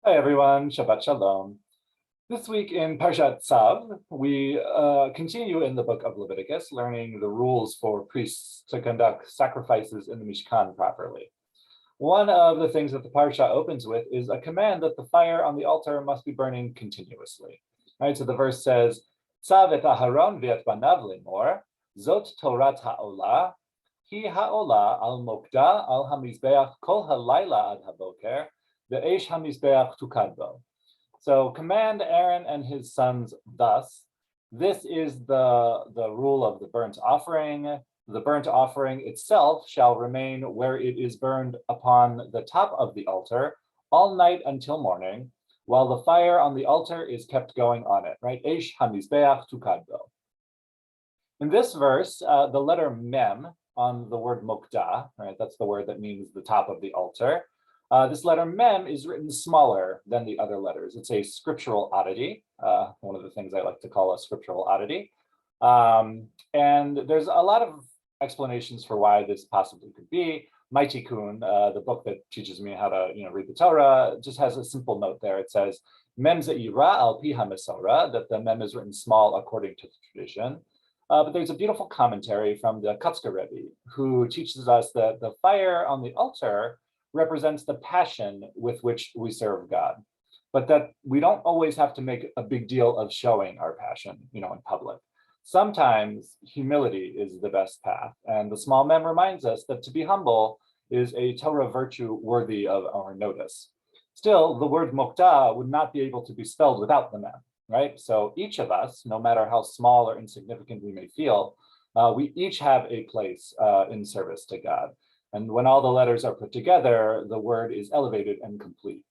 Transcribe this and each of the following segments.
Hi everyone, Shabbat Shalom. This week in Parashat Tzav, we continue in the book of Leviticus, learning the rules for priests to conduct sacrifices in the Mishkan properly. One of the things that the Parasha opens with is a command that the fire on the altar must be burning continuously. Right, so the verse says, Tzav et Aharon v'et banav lemor, zot Torat ha'olah, hi ha'olah al mokda al hamizbeach kol halayla ad haboker, the Eish HaMizbeach Tukadbo. So command Aaron and his sons thus. This is the rule of the burnt offering. The burnt offering itself shall remain where it is burned upon the top of the altar all night until morning, while the fire on the altar is kept going on it, right? Eish HaMizbeach Tukadbo. In this verse, the letter mem on the word mokda, right? That's the word that means the top of the altar. This letter mem is written smaller than the other letters. It's a scriptural oddity, one of the things I like to call a scriptural oddity. And there's a lot of explanations for why this possibly could be. My Tikkun, the book that teaches me how to read the Torah, just has a simple note there. It says, mem ze'ira al pi ha-mesora, that the mem is written small according to the tradition. But there's a beautiful commentary from the Kotzker Rebbe, who teaches us that the fire on the altar represents the passion with which we serve God, but that we don't always have to make a big deal of showing our passion, in public. Sometimes humility is the best path, and the small mem reminds us that to be humble is a Torah virtue worthy of our notice. Still, the word mokta would not be able to be spelled without the mem, right? So each of us, no matter how small or insignificant we may feel, we each have a place in service to God. And when all the letters are put together, the word is elevated and complete.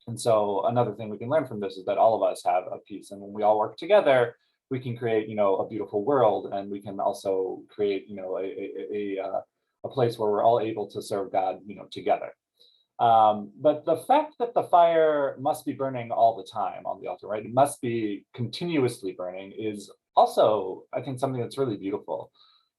And so another thing we can learn from this is that all of us have a piece. And when we all work together, we can create, a beautiful world. And we can also create, a place where we're all able to serve God, together. But the fact that the fire must be burning all the time on the altar, right? It must be continuously burning is also, I think, something that's really beautiful.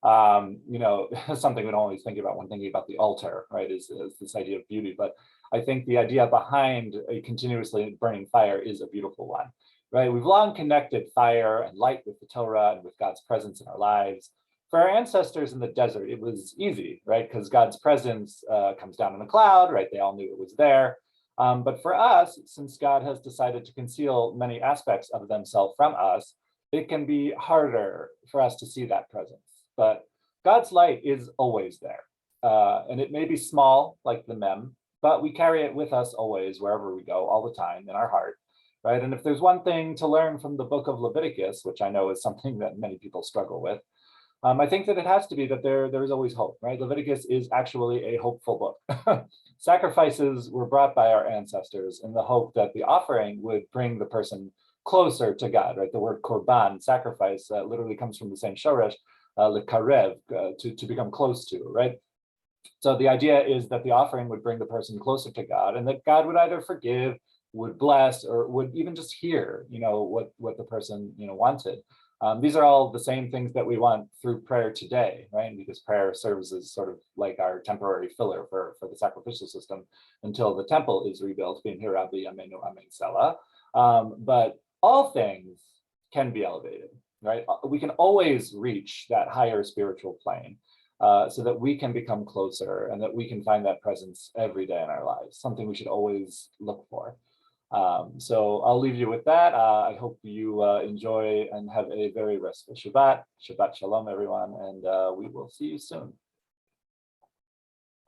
Something we don't always think about when thinking about the altar, right, is this idea of beauty. But I think the idea behind a continuously burning fire is a beautiful one, right? We've long connected fire and light with the Torah and with God's presence in our lives. For our ancestors in the desert, it was easy, right? Because God's presence comes down in a cloud, right? They all knew it was there. But for us, since God has decided to conceal many aspects of themselves from us, it can be harder for us to see that presence. But God's light is always there. And it may be small, like the mem, but we carry it with us always, wherever we go, all the time, in our heart, right? And if there's one thing to learn from the book of Leviticus, which I know is something that many people struggle with, I think that it has to be that there is always hope, right? Leviticus is actually a hopeful book. Sacrifices were brought by our ancestors in the hope that the offering would bring the person closer to God, right? The word korban, sacrifice, literally comes from the same shoresh, lekarev, to become close to, right? So the idea is that the offering would bring the person closer to God, and that God would either forgive, would bless, or would even just hear, what the person, wanted. These are all the same things that we want through prayer today, right? Because prayer serves as sort of like our temporary filler for the sacrificial system until the temple is rebuilt, being here Rabbi Amenu Amen Selah. But all things can be elevated, right? We can always reach that higher spiritual plane so that we can become closer and that we can find that presence every day in our lives, something we should always look for. So I'll leave you with that. I hope you enjoy and have a very restful Shabbat. Shabbat Shalom, everyone, and we will see you soon.